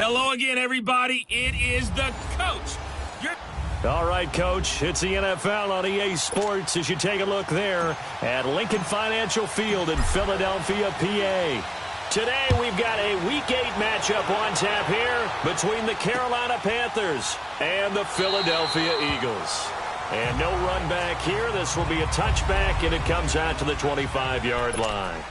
Hello again, everybody. It is the coach. All right, Coach, it's the NFL on EA Sports as you take a look there at Lincoln Financial Field in Philadelphia, PA. Today, we've got a Week 8 matchup on tap here between the Carolina Panthers and the Philadelphia Eagles. And no run back here. This will be a touchback, and it comes out to the 25-yard line.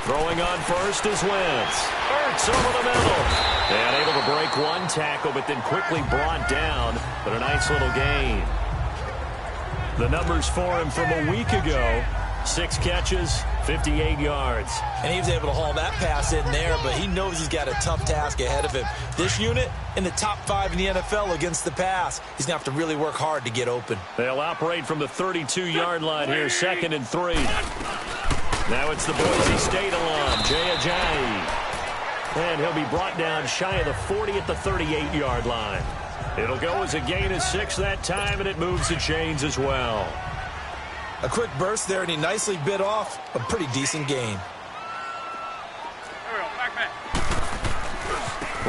Throwing on first is Wentz. Hurts over the middle. And able to break one tackle, but then quickly brought down. But a nice little gain. The numbers for him from a week ago. 6 catches, 58 yards. And he was able to haul that pass in there, but he knows he's got a tough task ahead of him. This unit in the top 5 in the NFL against the pass. He's going to have to really work hard to get open. They'll operate from the 32-yard line here, 2nd and 3. Now it's the Boise State alum, Jay Ajayi. And he'll be brought down shy of the 40 at the 38-yard line. It'll go as a gain of 6 that time, and it moves the chains as well. A quick burst there, and he nicely bit off a pretty decent gain.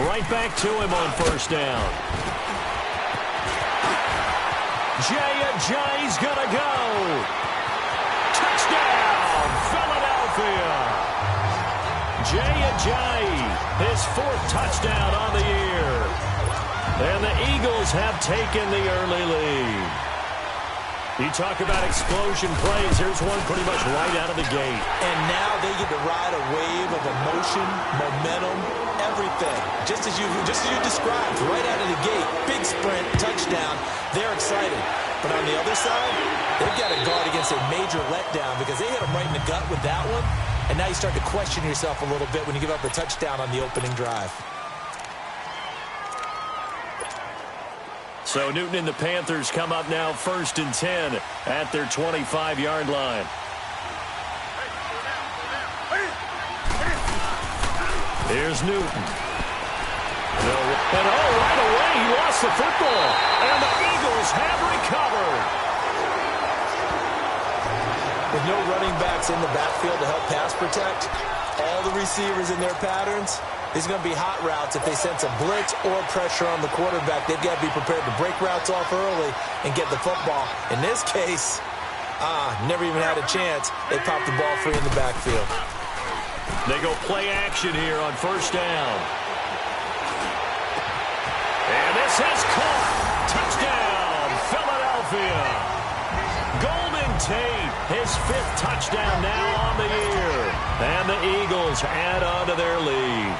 Right back to him on first down. Jay Ajayi's gonna go. Touchdown! Philadelphia. Jay Ajayi, his 4th touchdown on the year. And the Eagles have taken the early lead. You talk about explosion plays. Here's one pretty much right out of the gate. And now they get to ride a wave of emotion, momentum, everything. Just as you described, right out of the gate. Big sprint, touchdown. They're excited. But on the other side, they've got to guard against a major letdown because they hit them right in the gut with that one. And now you start to question yourself a little bit when you give up a touchdown on the opening drive. So Newton and the Panthers come up now 1st and 10 at their 25-yard line. Here's Newton. And right away, he lost the football. And the Eagles have recovered. With no running backs in the backfield to help pass protect, all the receivers in their patterns, there's going to be hot routes. If they sense a blitz or pressure on the quarterback, they've got to be prepared to break routes off early and get the football. In this case, never even had a chance. They popped the ball free in the backfield. They go play action here on first down. And this has caught. Touchdown, Philadelphia. Golden Tate, his 5th touchdown now on the year. And the Eagles add on to their lead.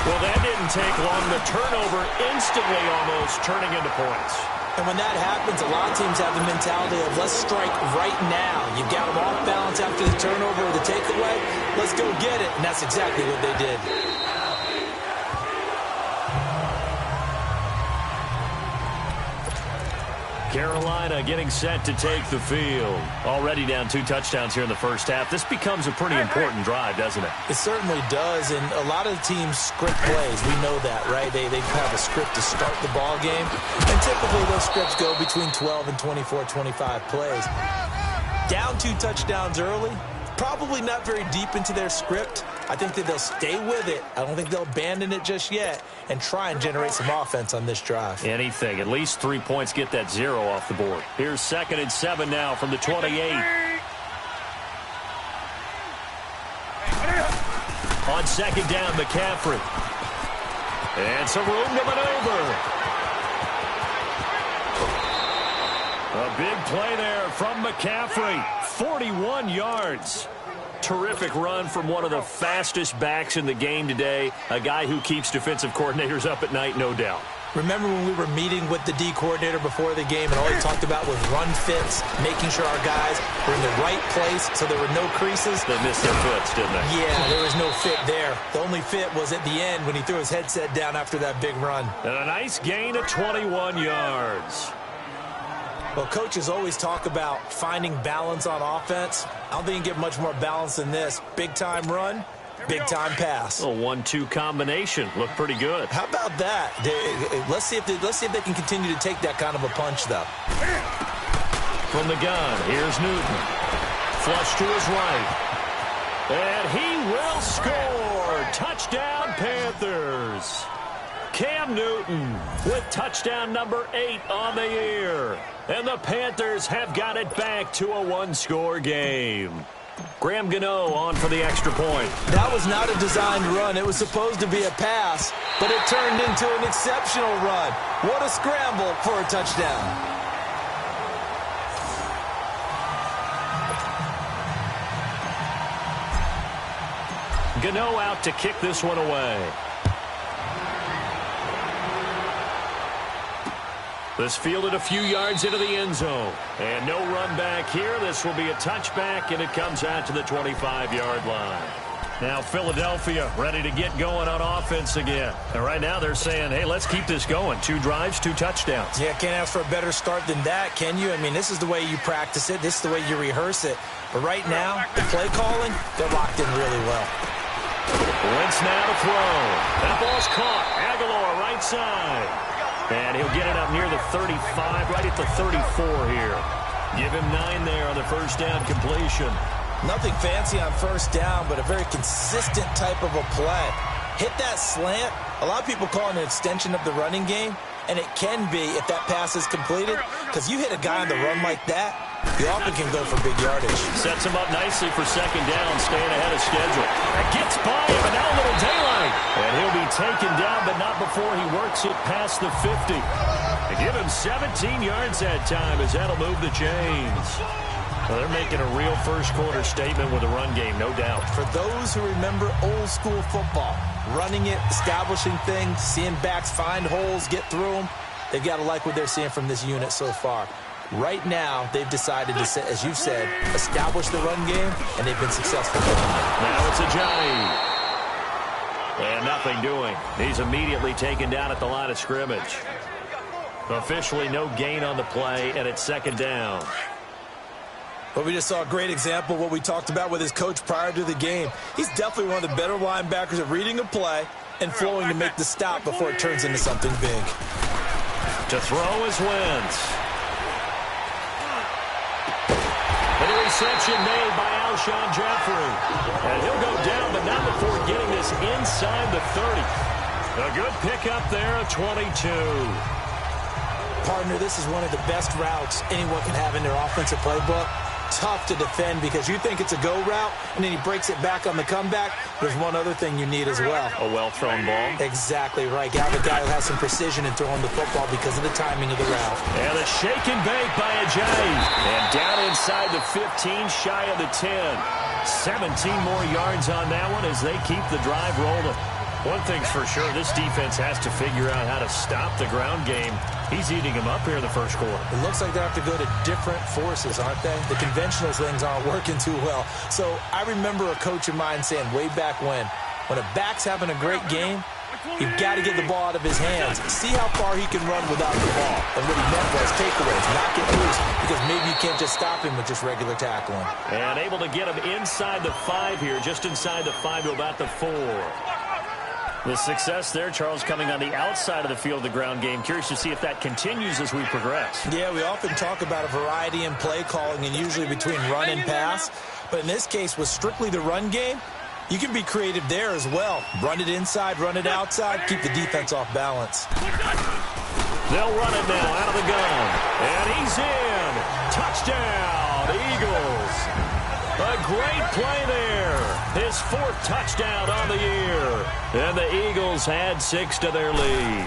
Well, that didn't take long. The turnover instantly almost turning into points. And when that happens, a lot of teams have the mentality of let's strike right now. You've got them off balance after the turnover or the takeaway. Let's go get it. And that's exactly what they did. Carolina getting set to take the field. Already down 2 touchdowns here in the first half. This becomes a pretty important drive, doesn't it? It certainly does, and a lot of the teams script plays. We know that, right? They have a script to start the ball game, and typically those scripts go between 12 and 24, 25 plays. Down 2 touchdowns early, probably not very deep into their script. I think that they'll stay with it. I don't think they'll abandon it just yet and try and generate some offense on this drive. Anything. At least 3 points get that 0 off the board. Here's 2nd and 7 now from the 28. On 2nd down, McCaffrey. And some room to maneuver. A big play there from McCaffrey. 41 yards. Terrific run from one of the fastest backs in the game today. A guy who keeps defensive coordinators up at night, no doubt. Remember when we were meeting with the D coordinator before the game and all he talked about was run fits, making sure our guys were in the right place so there were no creases? They missed their fits, didn't they? Yeah, there was no fit there. The only fit was at the end when he threw his headset down after that big run. And a nice gain of 21 yards. Well, coaches always talk about finding balance on offense. I don't think you can get much more balance than this. Big-time run, Big-time pass. A 1-2 combination. Looked pretty good. How about that? Let's see if they can continue to take that kind of a punch, though. From the gun, here's Newton. Flush to his right. And he will score. Touchdown, Panthers. Cam Newton with touchdown number 8 on the year. And the Panthers have got it back to a one-score game. Graham Gano on for the extra point. That was not a designed run. It was supposed to be a pass, but it turned into an exceptional run. What a scramble for a touchdown. Gano out to kick this one away. This fielded a few yards into the end zone. And no run back here. This will be a touchback, and it comes out to the 25-yard line. Now Philadelphia ready to get going on offense again. And right now they're saying, hey, let's keep this going. 2 drives, 2 touchdowns. Yeah, can't ask for a better start than that, can you? I mean, this is the way you practice it. This is the way you rehearse it. But right now, the play calling, they're locked in really well. Wentz now to throw. That ball's caught. Aguilar right side. And he'll get it up near the 35, right at the 34 here. Give him 9 there on the first down completion. Nothing fancy on first down, but a very consistent type of a play. Hit that slant. A lot of people call it an extension of the running game, and it can be if that pass is completed, because you hit a guy on the run like that, you often can go for big yardage. Sets him up nicely for second down, staying ahead of schedule. It gets by him, and now a little daylight. And he'll be taken down, but not before he works it past the 50. They give him 17 yards that time, as that'll move the chains. Well, they're making a real first-quarter statement with a run game, no doubt. For those who remember old-school football, running it, establishing things, seeing backs find holes, get through them, they've got to like what they're seeing from this unit so far. Right now, they've decided to, as you've said, establish the run game, and they've been successful. Now it's Ajayi. And nothing doing. He's immediately taken down at the line of scrimmage. Officially no gain on the play, and it's second down. But we just saw a great example of what we talked about with his coach prior to the game. He's definitely one of the better linebackers at reading a play and flowing to make the stop before it turns into something big. To throw is Wentz. And a reception made by Alshon Jeffrey. And he'll go down, but not before getting this inside the 30. A good pickup there, a 22. Partner, this is one of the best routes anyone can have in their offensive playbook. Tough to defend because you think it's a go route, and then he breaks it back on the comeback. There's one other thing you need as well. A well-thrown ball. Exactly right. You have a guy who has some precision in throwing the football because of the timing of the route. And a shake and bake by Ajayi. And down inside the 15, shy of the 10. 17 more yards on that one as they keep the drive rolling. One thing's for sure, this defense has to figure out how to stop the ground game. He's eating them up here in the first quarter. It looks like they have to go to different forces, aren't they? The conventional things aren't working too well. So I remember a coach of mine saying way back when a back's having a great game, you've got to get the ball out of his hands. See how far he can run without the ball. And what he meant was takeaways, knock it loose, because maybe you can't just stop him with just regular tackling. And able to get him inside the 5 here, just inside the 5 to about the 4. The success there, Charles, coming on the outside of the field, the ground game. Curious to see if that continues as we progress. Yeah, we often talk about a variety in play calling and usually between run and pass. But in this case, with strictly the run game, you can be creative there as well. Run it inside, run it outside, keep the defense off balance. They'll run it now out of the gun. And he's in. Touchdown, Eagles. A great play there. His 4th touchdown on the year. And the Eagles had 6 to their lead.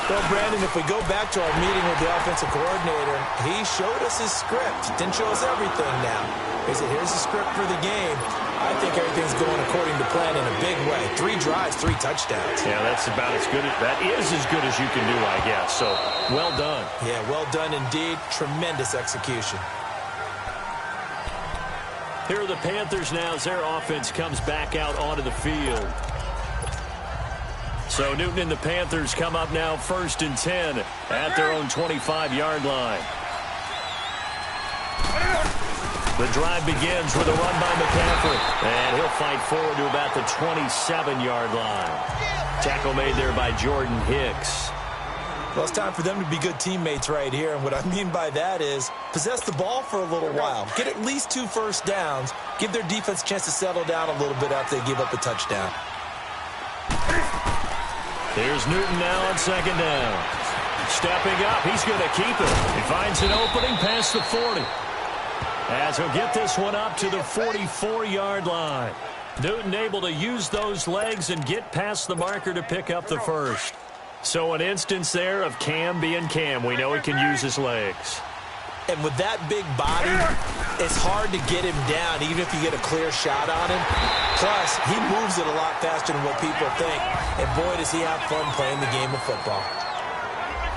Well, Brandon, if we go back to our meeting with the offensive coordinator, he showed us his script. Didn't show us everything now. He said, here's the script for the game. I think everything's going according to plan in a big way. 3 drives, 3 touchdowns. Yeah, that's about as good. That is as good as you can do, I guess. So, well done. Yeah, well done indeed. Tremendous execution. Here are the Panthers now as their offense comes back out onto the field. So Newton and the Panthers come up now 1st and 10 at their own 25-yard line. The drive begins with a run by McCaffrey. And he'll fight forward to about the 27-yard line. Tackle made there by Jordan Hicks. Well, it's time for them to be good teammates right here. And what I mean by that is possess the ball for a little while. Get at least 2 first downs. Give their defense a chance to settle down a little bit after they give up a touchdown. There's Newton now on second down. Stepping up, he's going to keep it. He finds an opening past the 40. As he'll get this one up to the 44-yard line. Newton able to use those legs and get past the marker to pick up the first. So an instance there of Cam being Cam. We know he can use his legs. And with that big body, it's hard to get him down, even if you get a clear shot on him. Plus, he moves it a lot faster than what people think. And boy, does he have fun playing the game of football.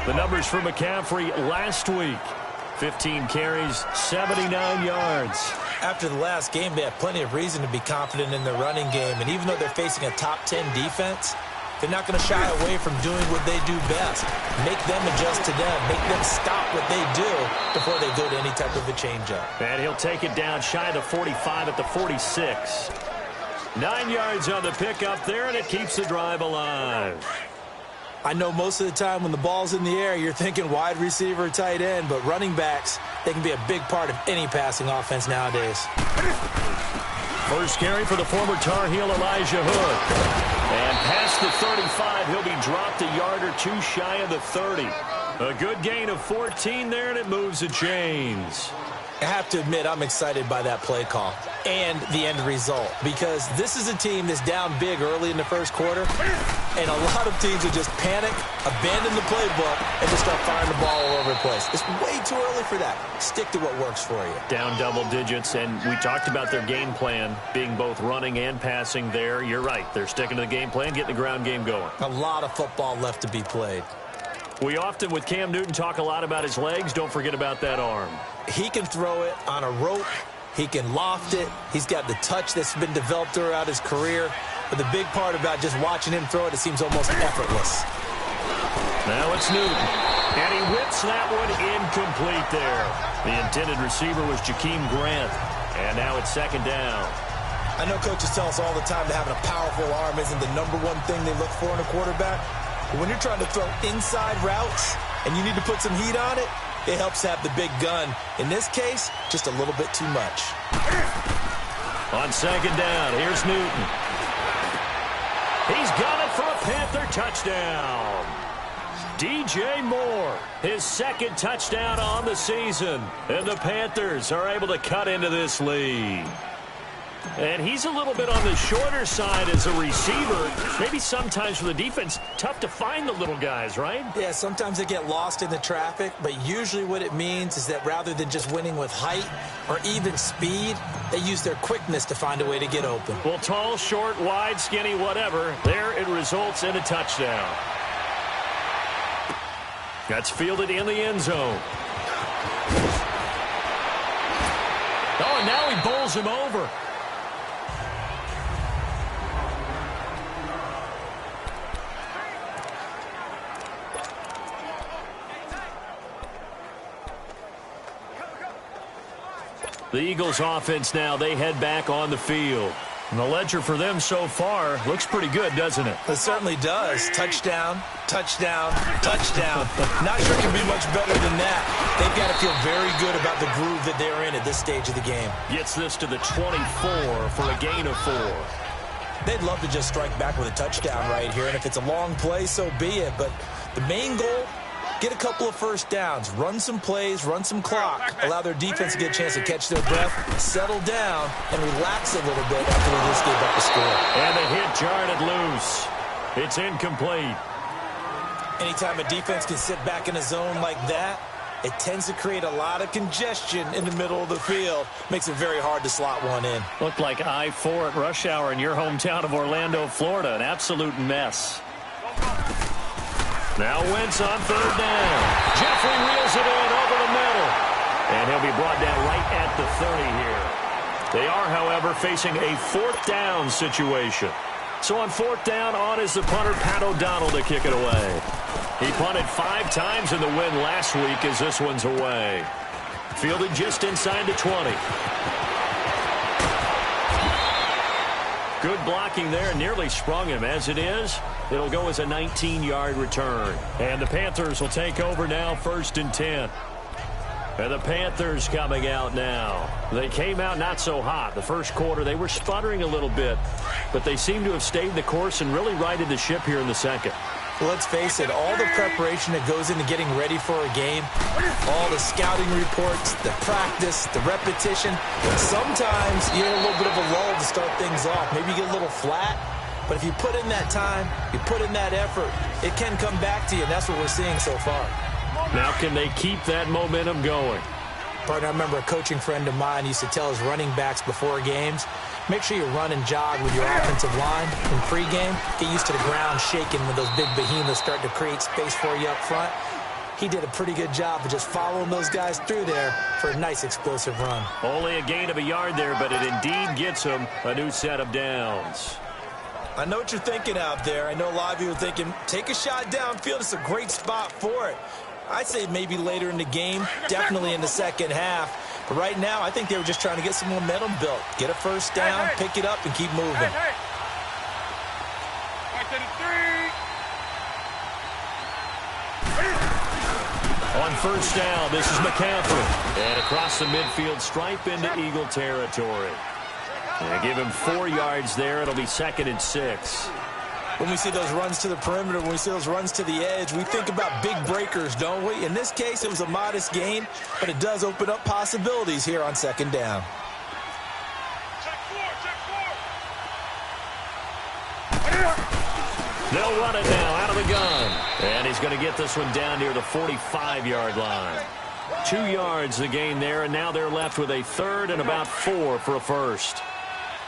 The numbers for McCaffrey last week. 15 carries, 79 yards. After the last game, they have plenty of reason to be confident in their running game. And even though they're facing a top 10 defense, they're not going to shy away from doing what they do best. Make them adjust to them. Make them stop what they do before they go to any type of a changeup. And he'll take it down shy of the 45 at the 46. 9 yards on the pickup there, and it keeps the drive alive. I know most of the time when the ball's in the air, you're thinking wide receiver or tight end, but running backs, they can be a big part of any passing offense nowadays. First carry for the former Tar Heel Elijah Hood. And past the 35, he'll be dropped a yard or two shy of the 30. A good gain of 14 there, and it moves the chains. I have to admit, I'm excited by that play call and the end result, because this is a team that's down big early in the first quarter, and a lot of teams will just panic, abandon the playbook, and just start firing the ball all over the place. It's way too early for that. Stick to what works for you. Down double digits, and we talked about their game plan being both running and passing there. You're right. They're sticking to the game plan, getting the ground game going. A lot of football left to be played. We often, with Cam Newton, talk a lot about his legs. Don't forget about that arm. He can throw it on a rope. He can loft it. He's got the touch that's been developed throughout his career. But the big part about just watching him throw it, it seems almost effortless. Now it's Newton. And he whips that one incomplete there. The intended receiver was Jakeem Grant. And now it's second down. I know coaches tell us all the time that having a powerful arm isn't the number one thing they look for in a quarterback. But when you're trying to throw inside routes and you need to put some heat on it, it helps have the big gun. In this case, just a little bit too much. On second down, here's Newton. He's got it for a Panther touchdown. DJ Moore, his second touchdown on the season. And the Panthers are able to cut into this lead. And he's a little bit on the shorter side as a receiver. Maybe sometimes for the defense, tough to find the little guys, right? Yeah, sometimes they get lost in the traffic, but usually what it means is that rather than just winning with height or even speed, they use their quickness to find a way to get open. Well, tall, short, wide, skinny, whatever, there it results in a touchdown. That's fielded in the end zone. Oh, and now he bowls him over. The Eagles offense now, they head back on the field. And the ledger for them so far looks pretty good, doesn't it? It certainly does. Touchdown, touchdown, touchdown. Not sure it can be much better than that. They've got to feel very good about the groove that they're in at this stage of the game. Gets this to the 24 for a gain of 4. They'd love to just strike back with a touchdown right here, and if it's a long play, so be it. But the main goal, get a couple of first downs, run some plays, run some clock, allow their defense to get a chance to catch their breath, settle down, and relax a little bit after they just gave up the score. And the hit jarred it loose. It's incomplete. Anytime a defense can sit back in a zone like that, it tends to create a lot of congestion in the middle of the field. Makes it very hard to slot one in. Looked like I-4 at rush hour in your hometown of Orlando, Florida. An absolute mess. Now Wentz on third down. Jeffrey reels it in over the middle. And he'll be brought down right at the 30 here. They are, however, facing a fourth down situation. So on fourth down, on is the punter, Pat O'Donnell, to kick it away. He punted 5 times in the win last week as this one's away. Fielded just inside the 20. Good blocking there, nearly sprung him. As it is, it'll go as a 19-yard return. And the Panthers will take over now, 1st and 10. And the Panthers coming out now. They came out not so hot. The first quarter, they were sputtering a little bit, but they seem to have stayed the course and really righted the ship here in the second. Well, let's face it, all the preparation that goes into getting ready for a game, all the scouting reports, the practice, the repetition, sometimes you get a little bit of a lull to start things off. Maybe you get a little flat, but if you put in that time, you put in that effort, it can come back to you, and that's what we're seeing so far. Now can they keep that momentum going? Partner, I remember a coaching friend of mine used to tell his running backs before games, make sure you run and jog with your offensive line in pregame. Get used to the ground shaking when those big behemoths start to create space for you up front. He did a pretty good job of just following those guys through there for a nice explosive run. Only a gain of a yard there, but it indeed gets him a new set of downs. I know what you're thinking out there. I know a lot of you are thinking, take a shot downfield. It's a great spot for it. I'd say maybe later in the game, definitely in the second half. But right now, I think they were just trying to get some momentum built. Get a first down, pick it up, and keep moving. On first down, this is McCaffrey. And across the midfield stripe into Eagle territory. And give him 4 yards there. It'll be 2nd and 6. When we see those runs to the perimeter, when we see those runs to the edge, we think about big breakers, don't we? In this case, it was a modest gain, but it does open up possibilities here on 2nd down. They'll run it now out of the gun. And he's going to get this one down near the 45-yard line. 2 yards the gain there, and now they're left with a 3rd and about 4 for a first.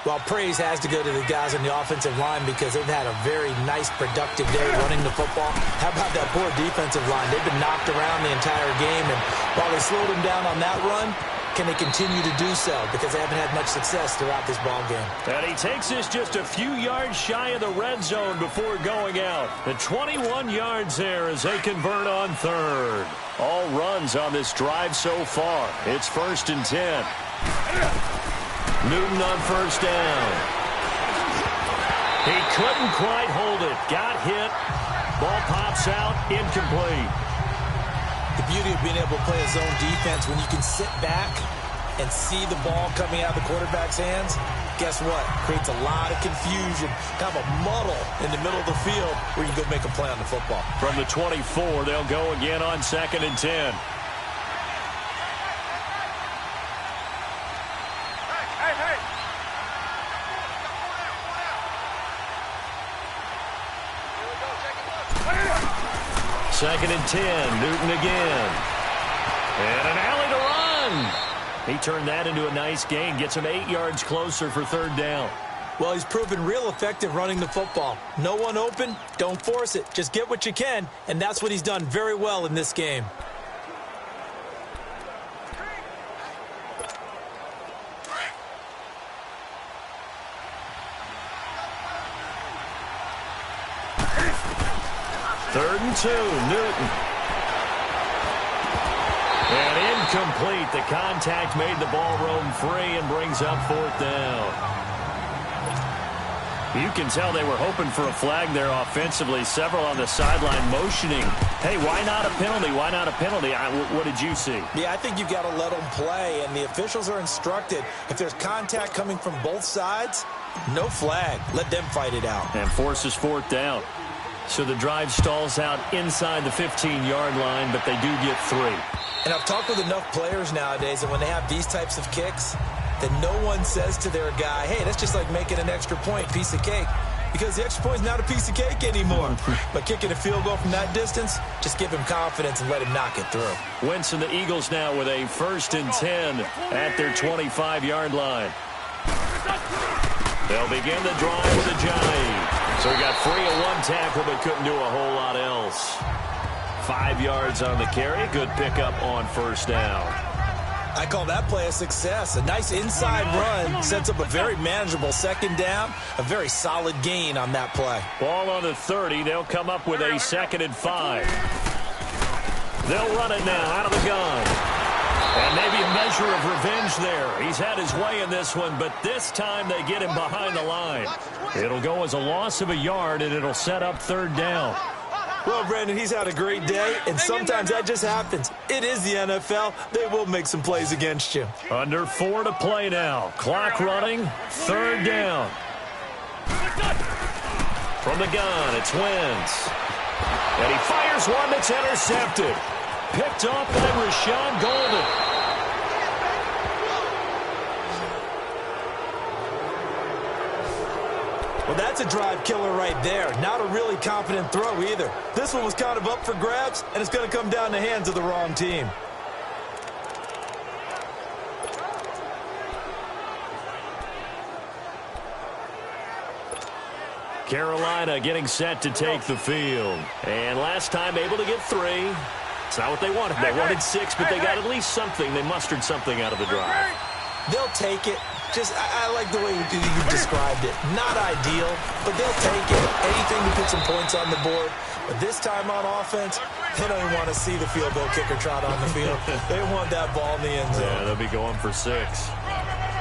Well, praise has to go to the guys on the offensive line because they've had a very nice, productive day running the football. How about that poor defensive line? They've been knocked around the entire game, and while they slowed them down on that run, can they continue to do so? Because they haven't had much success throughout this ball game. And he takes this just a few yards shy of the red zone before going out. The 21 yards there as they convert on 3rd. All runs on this drive so far. It's 1st and 10. Newton on first down. He couldn't quite hold it. Got hit. Ball pops out. Incomplete. The beauty of being able to play a zone defense when you can sit back and see the ball coming out of the quarterback's hands, guess what? Creates a lot of confusion, kind of a muddle in the middle of the field where you can go make a play on the football. From the 24, they'll go again on 2nd and 10. Second and 10, Newton again. And an alley to run. He turned that into a nice gain, gets him 8 yards closer for 3rd down. Well, he's proven real effective running the football. No one open, don't force it. Just get what you can, and that's what he's done very well in this game. Third and 2, Newton. And incomplete. The contact made the ball roam free and brings up 4th down. You can tell they were hoping for a flag there offensively. Several on the sideline motioning. Hey, why not a penalty? Why not a penalty? What did you see? Yeah, I think you've got to let them play, and the officials are instructed. If there's contact coming from both sides, no flag. Let them fight it out. And forces 4th down. So the drive stalls out inside the 15-yard line, but they do get 3. And I've talked with enough players nowadays that when they have these types of kicks, that no one says to their guy, hey, that's just like making an extra point, piece of cake. Because the extra point is not a piece of cake anymore. But kicking a field goal from that distance, just give him confidence and let him knock it through. Wentz and the Eagles now with a 1st and 10 at their 25-yard line. They'll begin the drive with a jive. So he got free of 1 tackle, but couldn't do a whole lot else. 5 yards on the carry. Good pickup on 1st down. I call that play a success. A nice inside run sets up a very manageable 2nd down. A very solid gain on that play. Ball on the 30. They'll come up with a 2nd and 5. They'll run it now out of the gun. And maybe a measure of revenge there. He's had his way in this one, but this time they get him behind the line. It'll go as a loss of a yard, and it'll set up third down. Well, Brandon, he's had a great day, and sometimes that just happens. It is the NFL. They will make some plays against you. Under 4 to play now. Clock running, third down. From the gun, it's Wentz. And he fires one that's intercepted. Picked off by Rashawn Golden. Well, that's a drive killer right there. Not a really confident throw either. This one was kind of up for grabs, and it's going to come down the hands of the wrong team. Carolina getting set to take the field. And last time able to get 3. It's not what they wanted. They wanted 6, but they got at least something. They mustered something out of the drive. They'll take it. I like the way you described it. Not ideal, but they'll take it. Anything to put some points on the board. But this time on offense, they don't even want to see the field goal kicker trot on the field. They want that ball in the end zone. Yeah, they'll be going for 6.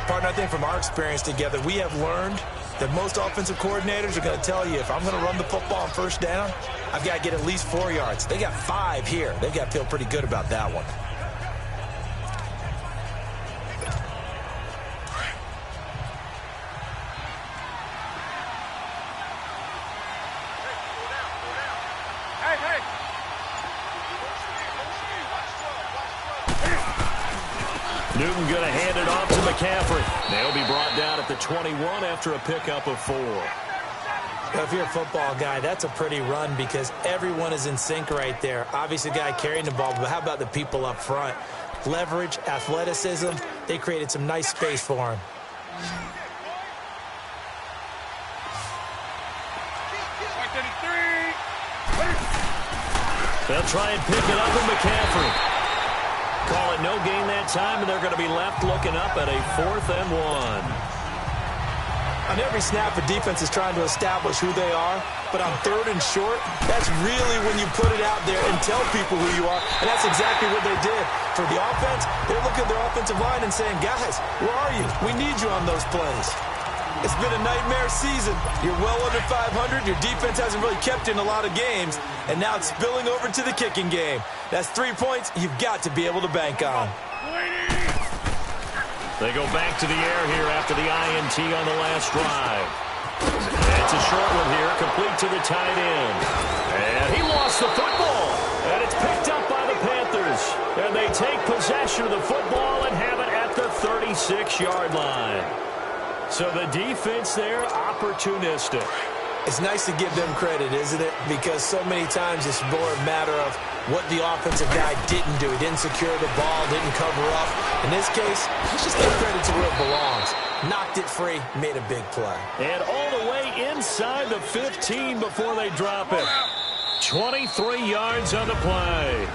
Partner, I think from our experience together, we have learned that most offensive coordinators are going to tell you, if I'm going to run the football on first down, I've got to get at least 4 yards. They got 5 here. They've got to feel pretty good about that one. Newton going to hand it off to McCaffrey. They'll be brought down at the 21 after a pickup of 4. If you're a football guy, that's a pretty run because everyone is in sync right there. Obviously, the guy carrying the ball, but how about the people up front? Leverage, athleticism, they created some nice space for him. They'll try and pick it up with McCaffrey. Call it no gain that time, and they're going to be left looking up at a 4th and 1. On every snap, the defense is trying to establish who they are, but on 3rd and short, that's really when you put it out there and tell people who you are, and that's exactly what they did. For the offense, they're looking at their offensive line and saying, guys, where are you? We need you on those plays. It's been a nightmare season. You're well under 500. Your defense hasn't really kept in a lot of games, and now it's spilling over to the kicking game. That's 3 points you've got to be able to bank on. They go back to the air here after the INT on the last drive. It's a short one here, complete to the tight end. And he lost the football. And it's picked up by the Panthers. And they take possession of the football and have it at the 36-yard line. So the defense there, opportunistic. It's nice to give them credit, isn't it? Because so many times it's more a matter of what the offensive guy didn't do. He didn't secure the ball, didn't cover up. In this case, let's just give credit to where it belongs. Knocked it free, made a big play. And all the way inside the 15 before they drop it. 23 yards on the play.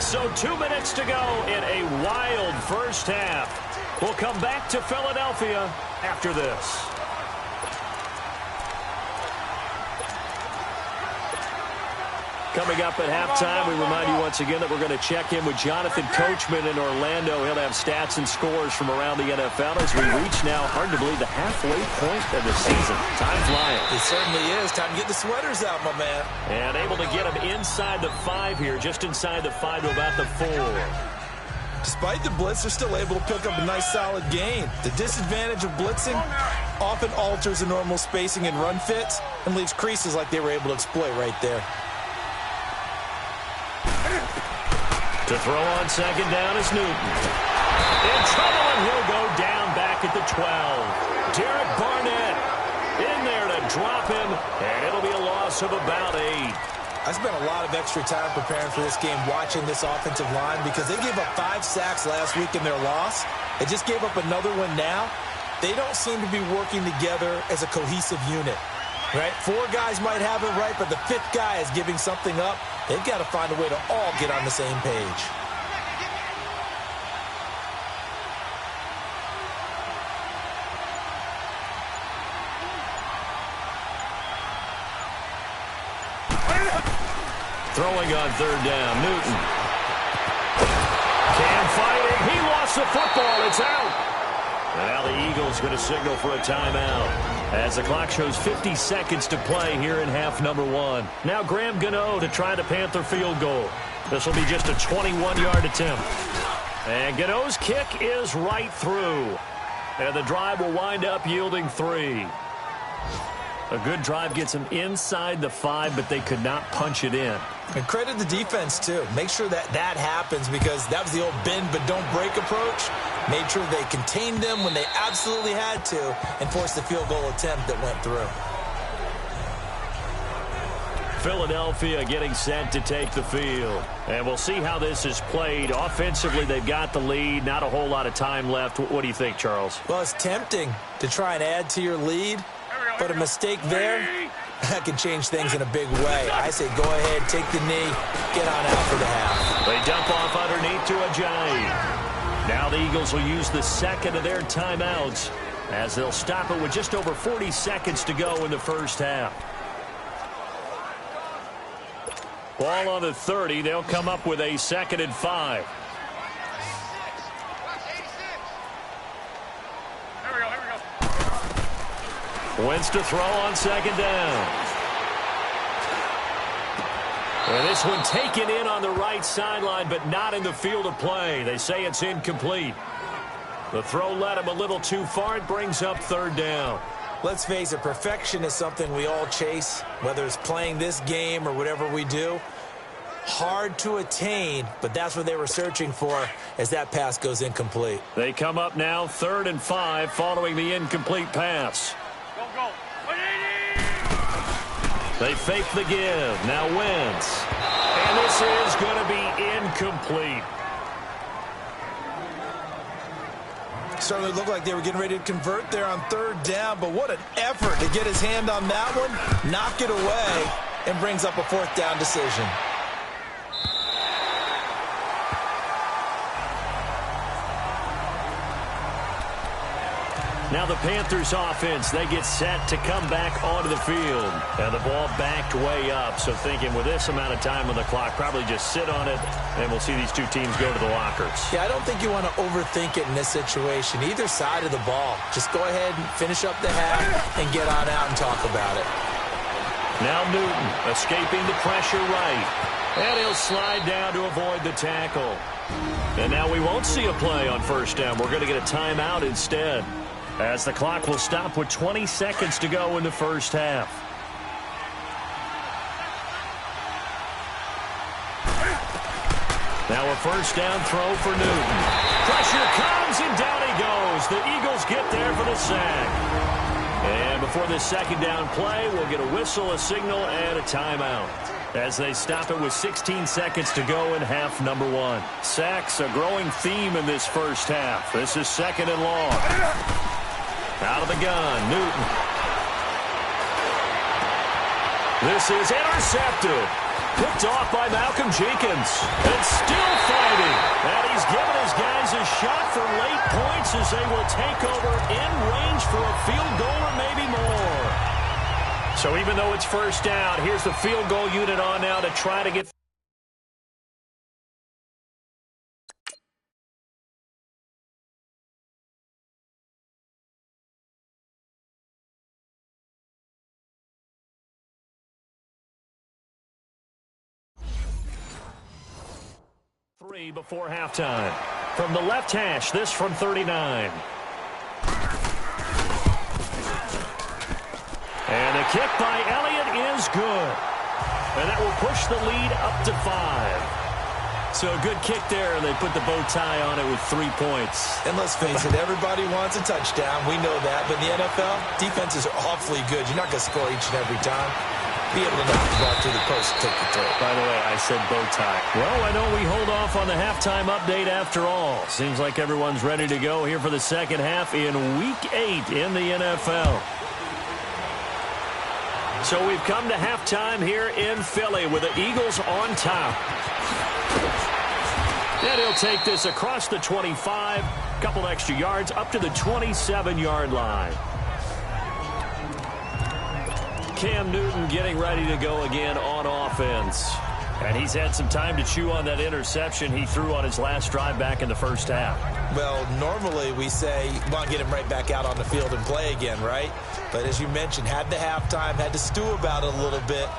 So 2 minutes to go in a wild first half. We'll come back to Philadelphia after this. Coming up at halftime, we remind you once again that we're going to check in with Jonathan Coachman in Orlando. He'll have stats and scores from around the NFL as we reach now, hard to believe, the halfway point of the season. Time flying. It certainly is. Time to get the sweaters out, my man. And able to get him inside the 5 here, just inside the 5 to about the 4. Despite the blitz, they're still able to pick up a nice solid gain. The disadvantage of blitzing often alters the normal spacing and run fits and leaves creases like they were able to exploit right there. To throw on second down is Newton. In trouble, and he'll go down back at the 12. Derek Barnett in there to drop him, and it'll be a loss of about 8. I spent a lot of extra time preparing for this game, watching this offensive line, because they gave up 5 sacks last week in their loss. They just gave up another one now. They don't seem to be working together as a cohesive unit. Right? 4 guys might have it right, but the 5th guy is giving something up. They've got to find a way to all get on the same page. Throwing on third down, Newton. Cam fighting, lost the football. It's out. And now the Eagles going to signal for a timeout as the clock shows 50 seconds to play here in half number one. Now Graham Gano to try the Panther field goal. This will be just a 21-yard attempt. And Gano's kick is right through. And the drive will wind up yielding 3. A good drive gets them inside the 5, but they could not punch it in. And credit the defense, too. Make sure that happens because that was the old bend but don't break approach. Made sure they contained them when they absolutely had to and forced the field goal attempt that went through. Philadelphia getting set to take the field. And we'll see how this is played. Offensively, they've got the lead. Not a whole lot of time left. What do you think, Charles? Well, it's tempting to try and add to your lead, but a mistake there, that can change things in a big way. I say go ahead, take the knee, get on out for the half. They dump off underneath to Ajayi. Now the Eagles will use the second of their timeouts as they'll stop it with just over 40 seconds to go in the first half. Ball on the 30. They'll come up with a 2nd and 5. Wentz to throw on 2nd down. And this one taken in on the right sideline, but not in the field of play. They say it's incomplete. The throw led him a little too far. It brings up 3rd down. Let's face it, perfection is something we all chase, whether it's playing this game or whatever we do. Hard to attain, but that's what they were searching for as that pass goes incomplete. They come up now 3rd and 5 following the incomplete pass. They fake the give. Now Wentz. And this is going to be incomplete. Certainly looked like they were getting ready to convert there on 3rd down, but what an effort to get his hand on that one, knock it away, and brings up a 4th down decision. Now the Panthers offense, they get set to come back onto the field. And the ball backed way up. So thinking with this amount of time on the clock, probably just sit on it, and we'll see these two teams go to the lockers. Yeah, I don't think you want to overthink it in this situation. Either side of the ball. Just go ahead and finish up the half and get on out and talk about it. Now Newton escaping the pressure right. And he'll slide down to avoid the tackle. And now we won't see a play on 1st down. We're going to get a timeout instead, as the clock will stop with 20 seconds to go in the first half. Now a 1st down throw for Newton. Pressure comes, and down he goes. The Eagles get there for the sack. And before this 2nd down play, we'll get a whistle, a signal, and a timeout, as they stop it with 16 seconds to go in half number 1. Sacks, a growing theme in this first half. This is 2nd and long. Out of the gun, Newton. This is intercepted. Picked off by Malcolm Jenkins. And still fighting. And he's given his guys a shot for late points as they will take over in range for a field goal or maybe more. So even though it's 1st down, here's the field goal unit on now to try to get... before halftime. From the left hash, this from 39. And a kick by Elliott is good. And that will push the lead up to 5. So a good kick there, and they put the bow tie on it with 3 points. And let's face it, everybody wants a touchdown. We know that. But in the NFL, defenses are awfully good. You're not going to score each and every time. Be able to knock the ball through the post and take the turn. By the way, I said bow tie. Well, I know we hold off on the halftime update after all. Seems like everyone's ready to go here for the 2nd half in Week 8 in the NFL. So we've come to halftime here in Philly with the Eagles on top. And he'll take this across the 25, couple extra yards up to the 27-yard line. Cam Newton getting ready to go again on offense. And he's had some time to chew on that interception he threw on his last drive back in the first half. Well, normally we say, well, get him right back out on the field and play again, right? But as you mentioned, had the halftime, had to stew about it a little bit.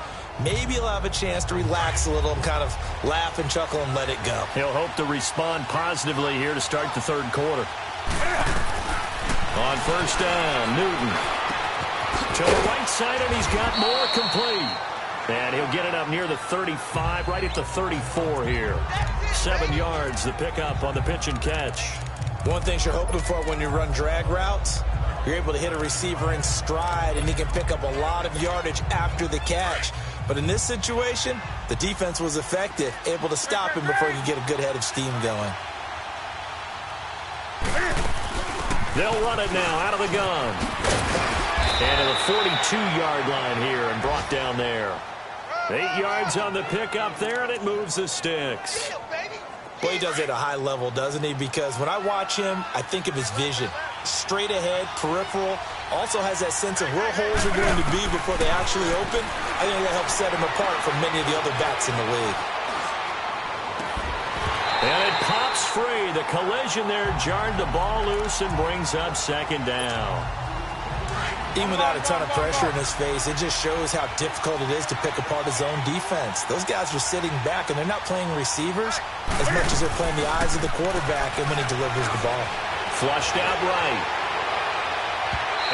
Maybe he'll have a chance to relax a little and kind of laugh and chuckle and let it go. He'll hope to respond positively here to start the third quarter. On first down, Newton. To the right side, and he's got more complete. And he'll get it up near the 35, right at the 34 here. 7 yards, the pickup on the pitch and catch. One thing you're hoping for when you run drag routes, you're able to hit a receiver in stride, and he can pick up a lot of yardage after the catch. But in this situation, the defense was effective, able to stop him before he could get a good head of steam going. They'll run it now out of the gun. And to the 42-yard line here and brought down there. 8 yards on the pickup there, and it moves the sticks. Well, he does it at a high level, doesn't he? Because when I watch him, I think of his vision. Straight ahead, peripheral. Also has that sense of where holes are going to be before they actually open. I think that helps set him apart from many of the other backs in the league. And it pops free. The collision there jarred the ball loose and brings up second down. Even without a ton of pressure in his face, it just shows how difficult it is to pick apart his own defense. Those guys are sitting back, and they're not playing receivers as much as they're playing the eyes of the quarterback and when he delivers the ball. Flushed out right.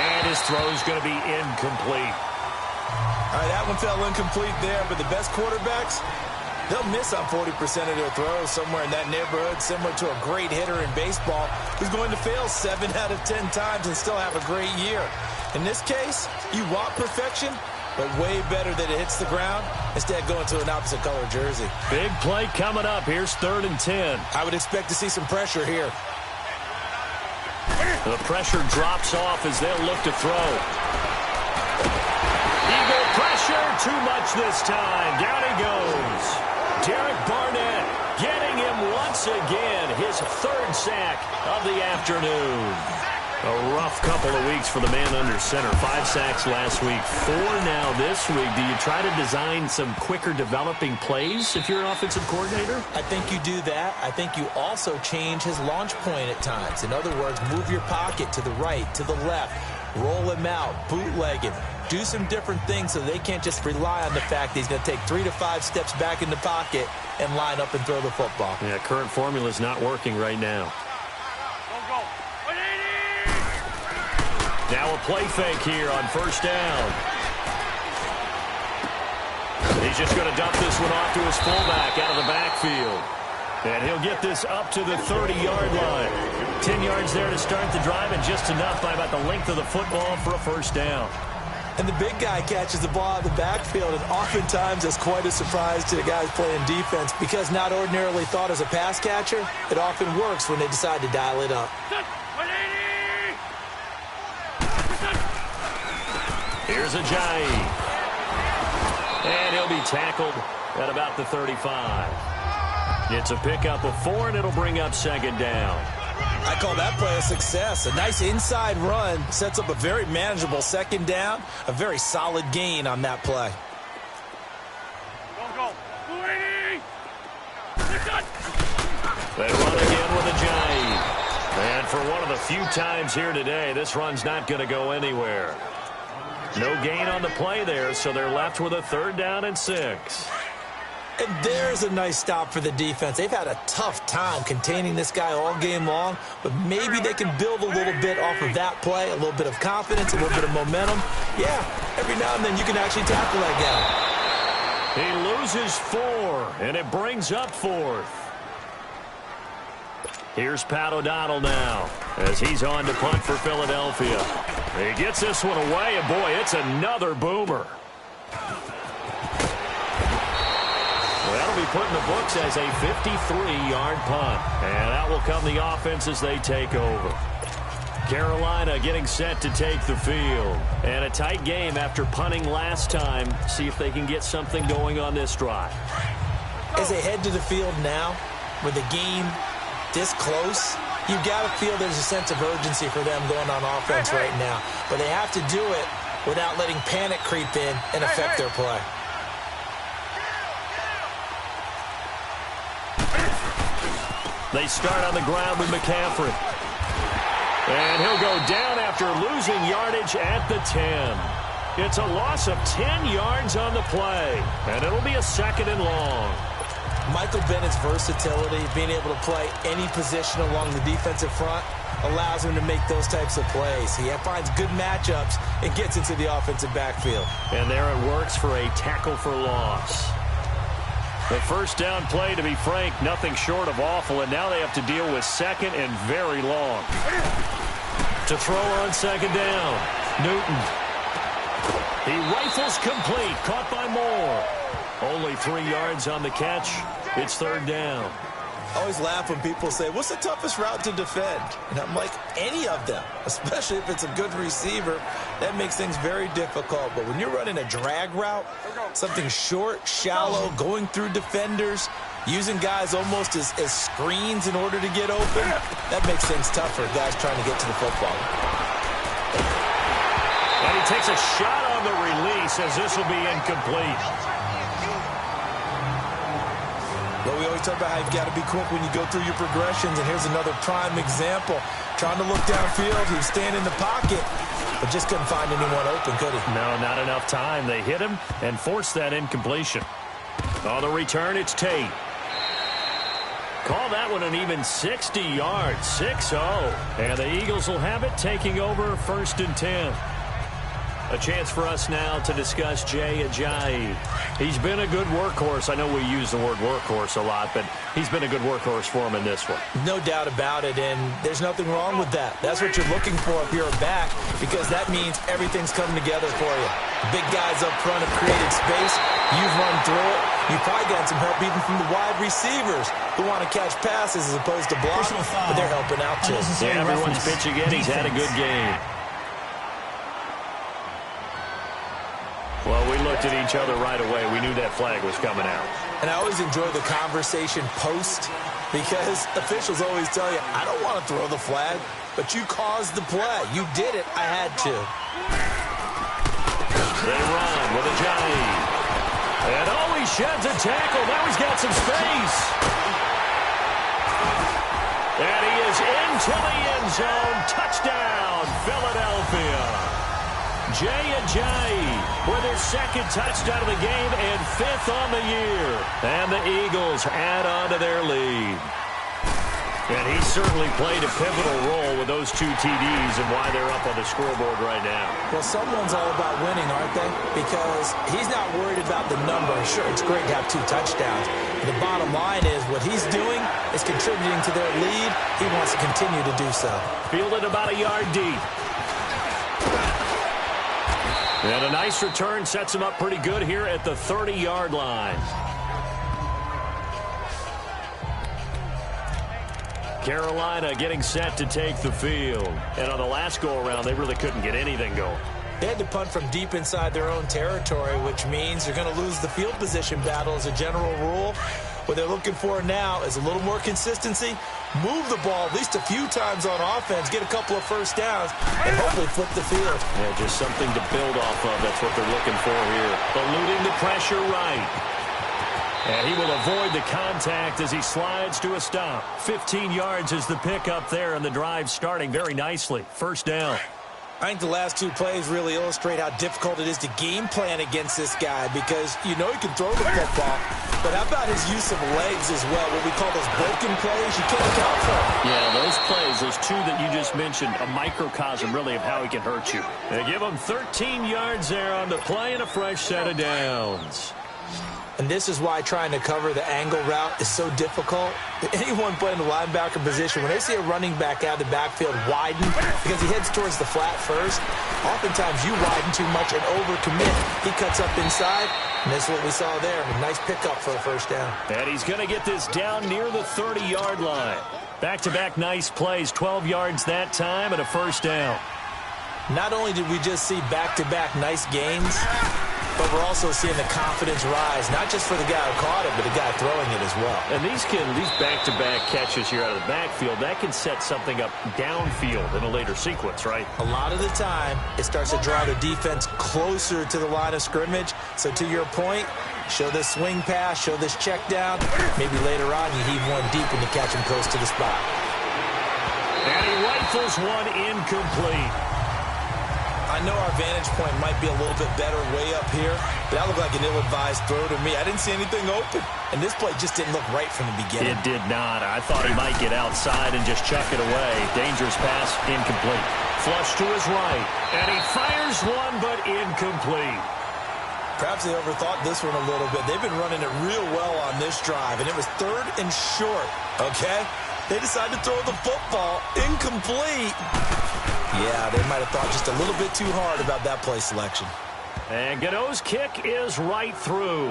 And his throw's going to be incomplete. All right, that one fell incomplete there, but the best quarterbacks, they'll miss on 40% of their throws, somewhere in that neighborhood, similar to a great hitter in baseball who's going to fail 7 out of 10 times and still have a great year. In this case, you want perfection, but way better that it hits the ground instead of going to an opposite color jersey. Big play coming up. Here's 3rd and 10. I would expect to see some pressure here. The pressure drops off as they'll look to throw. Eagle pressure, too much this time. Down he goes. Derek Barnett getting him once again. His 3rd sack of the afternoon. A rough couple of weeks for the man under center. 5 sacks last week, 4 now this week. Do you try to design some quicker developing plays if you're an offensive coordinator? I think you do that. I think you also change his launch point at times. In other words, move your pocket to the right, to the left, roll him out, bootleg him. Do some different things so they can't just rely on the fact that he's going to take 3 to 5 steps back in the pocket and line up and throw the football. Yeah, current formula is not working right now. Now a play fake here on first down. He's just going to dump this one off to his fullback out of the backfield. And he'll get this up to the 30-yard line. 10 yards there to start the drive, and just enough by about the length of the football for a first down. And the big guy catches the ball out of the backfield, and oftentimes that's quite a surprise to the guys playing defense because not ordinarily thought as a pass catcher, it often works when they decide to dial it up. Here's Ajayi. And he'll be tackled at about the 35. It's a pickup of 4, and it'll bring up second down. I call that play a success. A nice inside run sets up a very manageable second down. A very solid gain on that play. They run again with Ajayi. And for one of the few times here today, this run's not going to go anywhere. No gain on the play there, so they're left with a 3rd down and 6. And there's a nice stop for the defense. They've had a tough time containing this guy all game long, but maybe they can build a little bit off of that play, a little bit of confidence, a little bit of momentum. Yeah, every now and then you can actually tackle that guy. He loses 4, and it brings up 4th. Here's Pat O'Donnell now as he's on to punt for Philadelphia. He gets this one away, and boy, it's another boomer. Well, that'll be put in the books as a 53-yard punt. And out will come the offense as they take over. Carolina getting set to take the field. And a tight game after punting last time. See if they can get something going on this drive. As they head to the field now, with the game this close, you've got to feel there's a sense of urgency for them going on offense right now. But they have to do it without letting panic creep in and affect their play. They start on the ground with McCaffrey. And he'll go down after losing yardage at the 10. It's a loss of 10 yards on the play, and it'll be a 2nd and long. Michael Bennett's versatility, being able to play any position along the defensive front, allows him to make those types of plays. He finds good matchups and gets into the offensive backfield. And there it works for a tackle for loss. The first down play, to be frank, nothing short of awful, and now they have to deal with 2nd and very long. To throw on 2nd down, Newton. He rifles complete, caught by Moore. Only 3 yards on the catch. It's 3rd down. I always laugh when people say, what's the toughest route to defend? And I'm like, any of them, especially if it's a good receiver. That makes things very difficult. But when you're running a drag route, something short, shallow, going through defenders, using guys almost as screens in order to get open, that makes things tougher, guys trying to get to the football. And he takes a shot on the release as this will be incomplete. Well, we always talk about how you've got to be quick when you go through your progressions, and here's another prime example. Trying to look downfield, he was standing in the pocket, but just couldn't find anyone open, could he? No, not enough time. They hit him and forced that incompletion. On the return, it's Tate. Call that one an even 60 yards, 6-0. And the Eagles will have it, taking over 1st and 10. A chance for us now to discuss Jay Ajayi. He's been a good workhorse. I know we use the word workhorse a lot, but he's been a good workhorse for him in this one. No doubt about it, and there's nothing wrong with that. That's what you're looking for if you're a back, because that means everything's coming together for you. Big guys up front have created space. You've run through it. You've probably gotten some help even from the wide receivers who want to catch passes as opposed to block, but they're helping out too. Yeah, everyone's pitching in. He's had a good game. Well, we looked at each other right away. We knew that flag was coming out. And I always enjoy the conversation post, because officials always tell you, I don't want to throw the flag, but you caused the play. You did it. I had to. They run with Ajayi. And he sheds a tackle. Now he's got some space. And he is into the end zone. Touchdown, Philadelphia. Jay Ajayi with his 2nd touchdown of the game and 5th on the year. And the Eagles add on to their lead. And he certainly played a pivotal role with those 2 TDs and why they're up on the scoreboard right now. Well, someone's all about winning, aren't they? Because he's not worried about the number. Sure, it's great to have 2 touchdowns. But the bottom line is what he's doing is contributing to their lead. He wants to continue to do so. Fielded about a yard deep. And a nice return sets him up pretty good here at the 30-yard line. Carolina getting set to take the field. And on the last go-around, they really couldn't get anything going. They had to punt from deep inside their own territory, which means they're going to lose the field position battle as a general rule. What they're looking for now is a little more consistency, move the ball at least a few times on offense, get a couple of first downs, and hopefully flip the field. Yeah, just something to build off of. That's what they're looking for here. Eluding the pressure right. And he will avoid the contact as he slides to a stop. 15 yards is the pickup there, and the drive starting very nicely. 1st down. I think the last 2 plays really illustrate how difficult it is to game plan against this guy, because you know he can throw the football, but how about his use of legs as well, what we call those broken plays? You can't account for them. Yeah, those plays, those 2 that you just mentioned, a microcosm really of how he can hurt you. They give him 13 yards there on the play and a fresh set of downs. And this is why trying to cover the angle route is so difficult. Anyone playing the linebacker position, when they see a running back out of the backfield widen because he heads towards the flat first, oftentimes you widen too much and overcommit. He cuts up inside, and that's what we saw there. A nice pickup for a 1st down. And he's going to get this down near the 30-yard line. Back-to-back nice plays, 12 yards that time and a 1st down. Not only did we just see back-to-back nice gains, but we're also seeing the confidence rise, not just for the guy who caught it, but the guy throwing it as well. And these back-to-back catches here out of the backfield, that can set something up downfield in a later sequence, right? A lot of the time, it starts to draw the defense closer to the line of scrimmage. So to your point, Show this swing pass, show this check down. Maybe later on you heave one deep and you catch him close to the spot. And he rifles one incomplete. I know our vantage point might be a little bit better way up here, but that looked like an ill-advised throw to me. I didn't see anything open, and this play just didn't look right from the beginning. It did not. I thought he might get outside and just chuck it away. Dangerous pass, incomplete. Flush to his right, and he fires one, but incomplete. Perhaps they overthought this one a little bit. They've been running it real well on this drive, and it was 3rd and short, okay? They decided to throw the football incomplete. Yeah, they might have thought just a little bit too hard about that play selection. And Gano's kick is right through.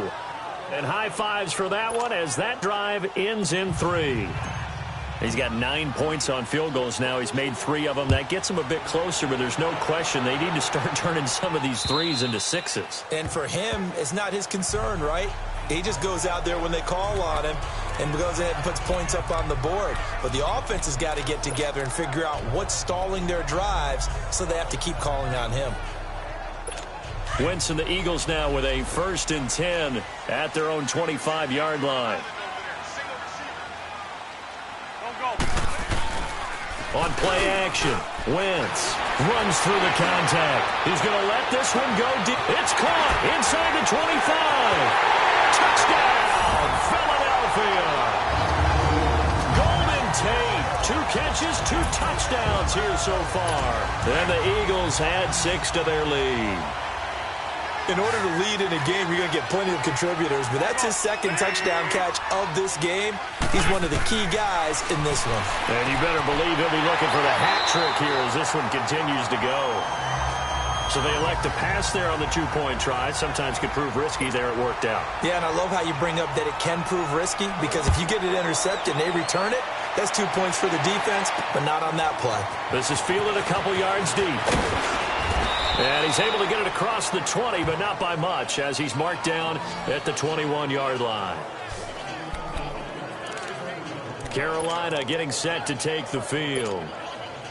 And high fives for that one as that drive ends in 3. He's got 9 points on field goals now. He's made 3 of them. That gets him a bit closer, but there's no question they need to start turning some of these 3s into 6s. And for him, it's not his concern, right? He just goes out there when they call on him and goes ahead and puts points up on the board. But the offense has got to get together and figure out what's stalling their drives, so they have to keep calling on him. Wentz and the Eagles now with a 1st and 10 at their own 25-yard line. On play action, Wentz runs through the contact. He's going to let this one go deep. It's caught inside the 25. Touchdown, Philadelphia. Golden Tate, 2 catches, 2 touchdowns here so far. And the Eagles add 6 to their lead. In order to lead in a game, you're going to get plenty of contributors, but that's his 2nd touchdown catch of this game. He's one of the key guys in this one. And you better believe he'll be looking for the hat trick here as this one continues to go. So they elect to pass there on the 2-point try. Sometimes could prove risky. There it worked out. Yeah, and I love how you bring up that it can prove risky, because if you get it intercepted and they return it, that's 2 points for the defense, but not on that play. This is fielded a couple yards deep. And he's able to get it across the 20, but not by much, as he's marked down at the 21-yard line. Carolina getting set to take the field.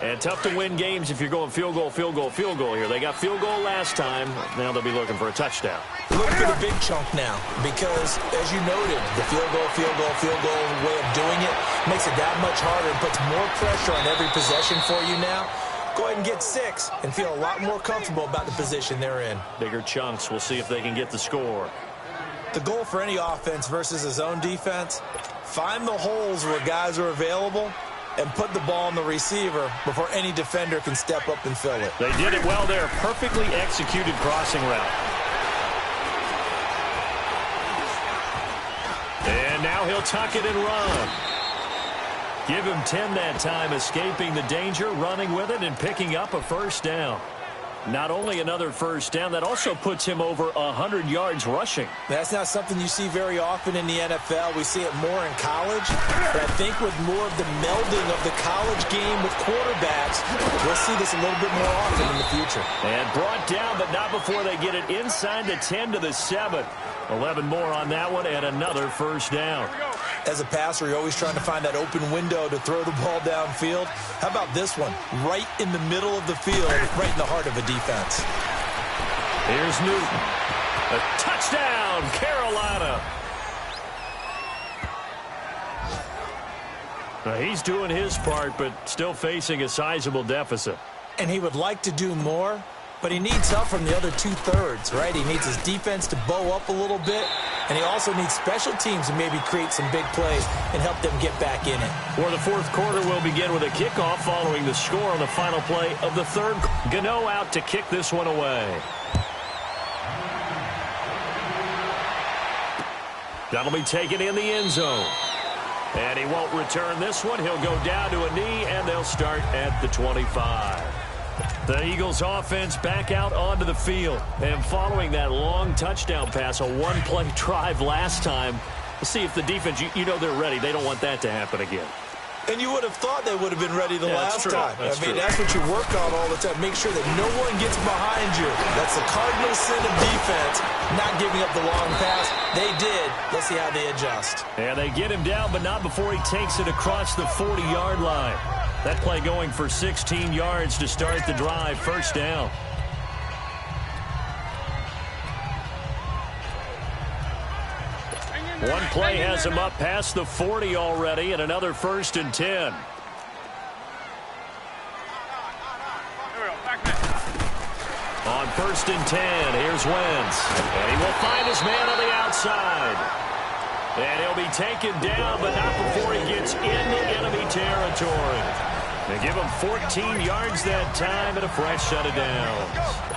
And tough to win games if you're going field goal, field goal, field goal here. They got field goal last time. Now they'll be looking for a touchdown. Looking for the big chunk now, because, as you noted, the field goal way of doing it makes it that much harder and puts more pressure on every possession for you now. Go ahead and get 6 and feel a lot more comfortable about the position they're in. Bigger chunks. We'll see if they can get the score. The goal for any offense versus a zone defense, find the holes where guys are available and put the ball on the receiver before any defender can step up and fill it. They did it well there. Perfectly executed crossing route. And now he'll tuck it and run. Give him 10 that time, escaping the danger, running with it, and picking up a 1st down. Not only another 1st down, that also puts him over 100 yards rushing. That's not something you see very often in the NFL. We see it more in college. But I think with more of the melding of the college game with quarterbacks, we'll see this a little bit more often in the future. And brought down, but not before they get it inside the 10 to the 7. 11 more on that one, and another 1st down. As a passer, you're always trying to find that open window to throw the ball downfield. How about this one? Right in the middle of the field, right in the heart of a defense. Here's Newton. A touchdown, Carolina. Now, he's doing his part, but still facing a sizable deficit. And he would like to do more, but he needs help from the other 2/3, right? He needs his defense to bow up a little bit, and he also needs special teams to maybe create some big plays and help them get back in it. For the 4th quarter, we'll begin with a kickoff following the score on the final play of the 3rd. Gano out to kick this one away. That'll be taken in the end zone. And he won't return this one. He'll go down to a knee, and they'll start at the 25. The Eagles offense back out onto the field. And following that long touchdown pass, a 1-play drive last time, we'll see if the defense, you know they're ready. They don't want that to happen again. And you would have thought they would have been ready the last time. That's true. That's what you work on all the time. Make sure that no one gets behind you. That's the cardinal sin of defense, not giving up the long pass. They did. Let's see how they adjust. And they get him down, but not before he takes it across the 40-yard line. That play going for 16 yards to start the drive. 1st down. One play has him up past the 40 already, and another 1st and 10. On 1st and 10, here's Wentz. And he will find his man on the outside. And he'll be taken down, but not before he gets into enemy territory. They give him 14 yards that time and a fresh set of downs.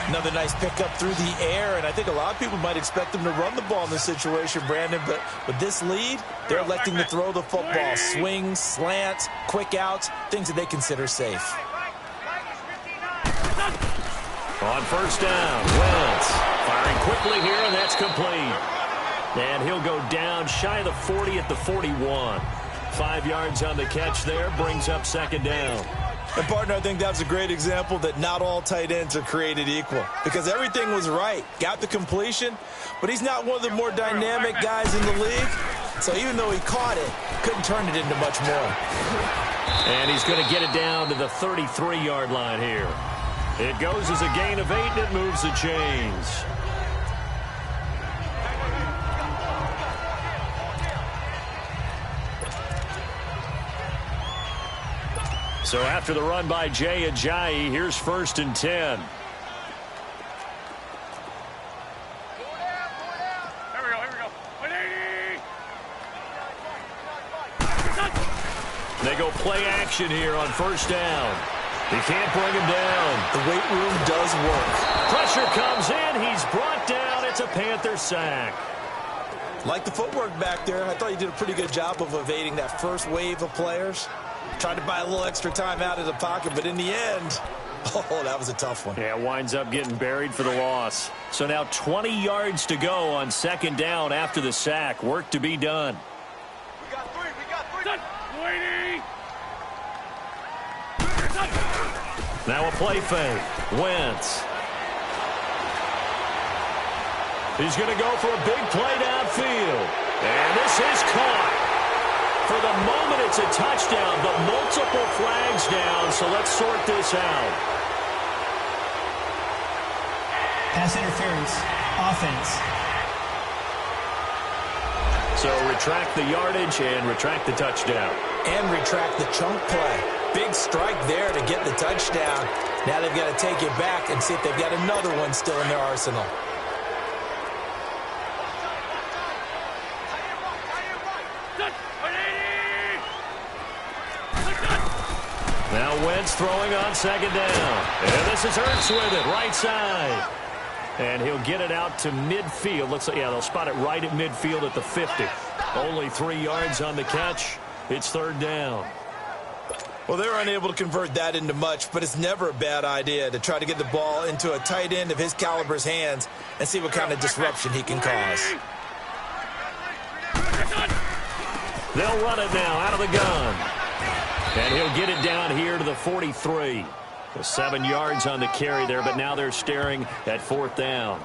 Another nice pickup through the air, and I think a lot of people might expect them to run the ball in this situation, Brandon, but with this lead, they're electing to throw the football. Swings, slants, quick outs, things that they consider safe. On 1st down, Wentz firing quickly here, and that's complete. And he'll go down shy of the 40 at the 41. 5 yards on the catch there, brings up 2nd down. And, partner, I think that was a great example that not all tight ends are created equal, because everything was right. Got the completion, but he's not one of the more dynamic guys in the league. So even though he caught it, couldn't turn it into much more. And he's going to get it down to the 33-yard line here. It goes as a gain of 8, and it moves the chains. So after the run by Jay Ajayi, here's 1st and 10. Here we go. 180. They go play action here on 1st down. He can't bring him down. The weight room does work. Pressure comes in. He's brought down. It's a Panther sack. Like the footwork back there, I thought you did a pretty good job of evading that first wave of players. Tried to buy a little extra time out of the pocket, but in the end, oh, that was a tough one. Yeah, winds up getting buried for the loss. So now 20 yards to go on 2nd down after the sack. Work to be done. We got three. 280. Now a play fake. Wentz. He's going to go for a big play downfield. And this is caught. For the moment, it's a touchdown, but multiple flags down, so let's sort this out. Pass interference. Offense. So retract the yardage and retract the touchdown. And retract the chunk play. Big strike there to get the touchdown. Now they've got to take it back and see if they've got another one still in their arsenal. Now Wentz throwing on 2nd down. And this is Hurts with it, right side. And he'll get it out to midfield. Looks like, yeah, they'll spot it right at midfield at the 50. Only 3 yards on the catch. It's 3rd down. Well, they're unable to convert that into much, but it's never a bad idea to try to get the ball into a tight end of his caliber's hands and see what kind of disruption he can cause. They'll run it now out of the gun. And he'll get it down here to the 43. 7 yards on the carry there, but now they're staring at 4th down.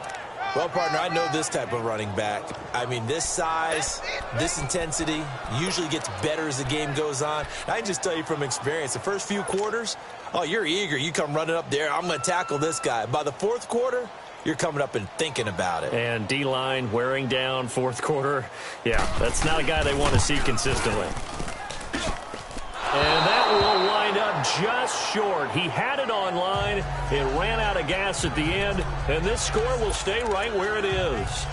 Well, partner, I know this type of running back. I mean, this size, this intensity usually gets better as the game goes on. I can just tell you from experience, the first few quarters, oh, you're eager. You come running up there, I'm going to tackle this guy. By the 4th quarter, you're coming up and thinking about it. And D-line wearing down 4th quarter. Yeah, that's not a guy they want to see consistently. And that will wind up just short. He had it on line. It ran out of gas at the end. And this score will stay right where it is.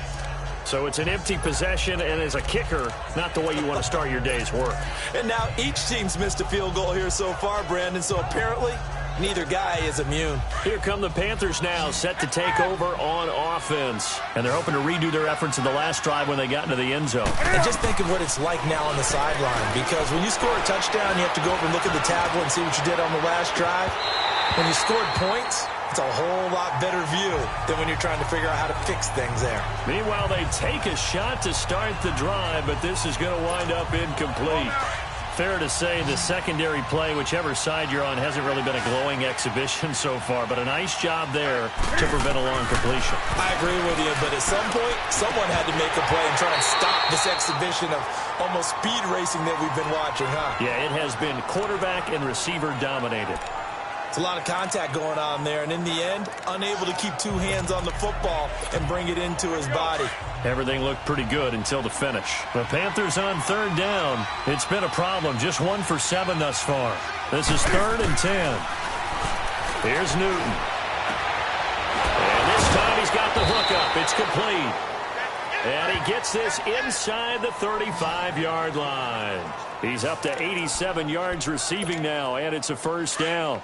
So it's an empty possession, and as a kicker, not the way you want to start your day's work. And now each team's missed a field goal here so far, Brandon. So apparently, neither guy is immune. Here come the Panthers now, set to take over on offense. And they're hoping to redo their efforts in the last drive when they got into the end zone. And just think of what it's like now on the sideline. Because when you score a touchdown, you have to go over and look at the tablet and see what you did on the last drive. When you scored points, it's a whole lot better view than when you're trying to figure out how to fix things there. Meanwhile, they take a shot to start the drive, but this is going to wind up incomplete. Fair to say the secondary play, whichever side you're on, hasn't really been a glowing exhibition so far, but a nice job there to prevent a long completion. I agree with you, but at some point, someone had to make a play and try and stop this exhibition of almost speed racing that we've been watching, huh? Yeah, it has been quarterback and receiver dominated. It's a lot of contact going on there, and in the end, unable to keep two hands on the football and bring it into his body. Everything looked pretty good until the finish. The Panthers on third down. It's been a problem. Just 1 for 7 thus far. This is 3rd and 10. Here's Newton. And this time he's got the hookup. It's complete. And he gets this inside the 35-yard line. He's up to 87 yards receiving now, and it's a first down.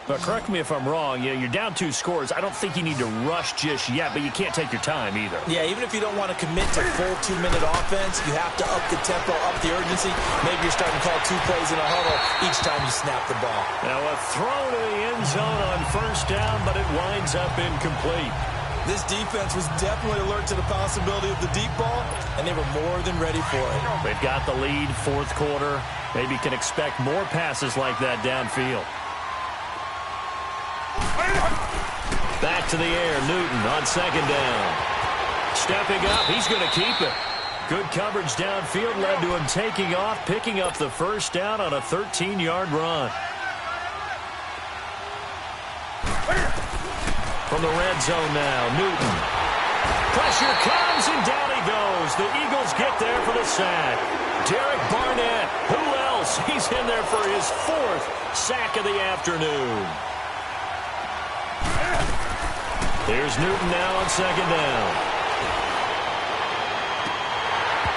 But correct me if I'm wrong, you're down 2 scores. I don't think you need to rush just yet, but you can't take your time either. Yeah, even if you don't want to commit to full 2-minute offense, you have to up the tempo, up the urgency. Maybe you're starting to call 2 plays in a huddle each time you snap the ball. Now a throw to the end zone on first down, but it winds up incomplete. This defense was definitely alert to the possibility of the deep ball, and they were more than ready for it. They've got the lead, 4th quarter. Maybe can expect more passes like that downfield. Back to the air, Newton on 2nd down. Stepping up, he's going to keep it. Good coverage downfield led to him taking off, picking up the first down on a 13-yard run. From the red zone now, Newton. Pressure comes, and down he goes. The Eagles get there for the sack. Derek Barnett, who else? He's in there for his 4th sack of the afternoon. Here's Newton now on 2nd down.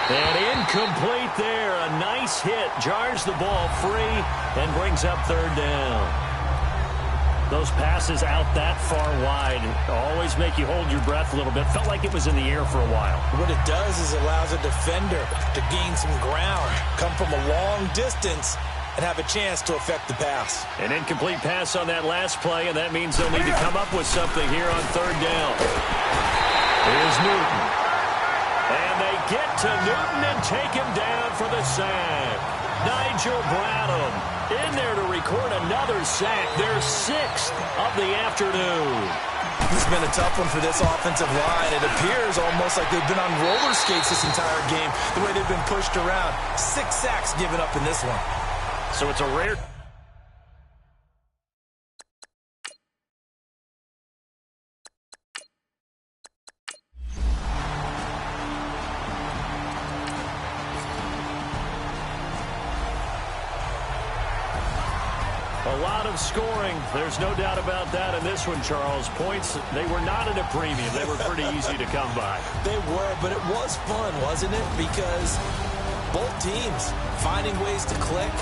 And incomplete there. A nice hit. Jars the ball free and brings up 3rd down. Those passes out that far wide always make you hold your breath a little bit. Felt like it was in the air for a while. What it does is it allows a defender to gain some ground, come from a long distance, and have a chance to affect the pass. An incomplete pass on that last play, and that means they'll need to come up with something here on 3rd down. Here's Newton. And they get to Newton and take him down for the sack. Nigel Bradham in there to record another sack, their 6th of the afternoon. This has been a tough one for this offensive line. It appears almost like they've been on roller skates this entire game, the way they've been pushed around. 6 sacks given up in this one. So it's a rare... A lot of scoring. There's no doubt about that in this one, Charles. Points, they were not at a premium. They were pretty easy to come by. They were, but it was fun, wasn't it? Because both teams finding ways to click.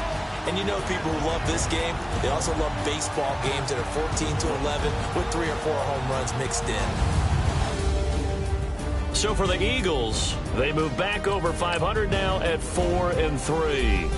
And you know people who love this game, they also love baseball games that are 14-11 with 3 or 4 home runs mixed in. So for the Eagles, they move back over 500 now at 4-3.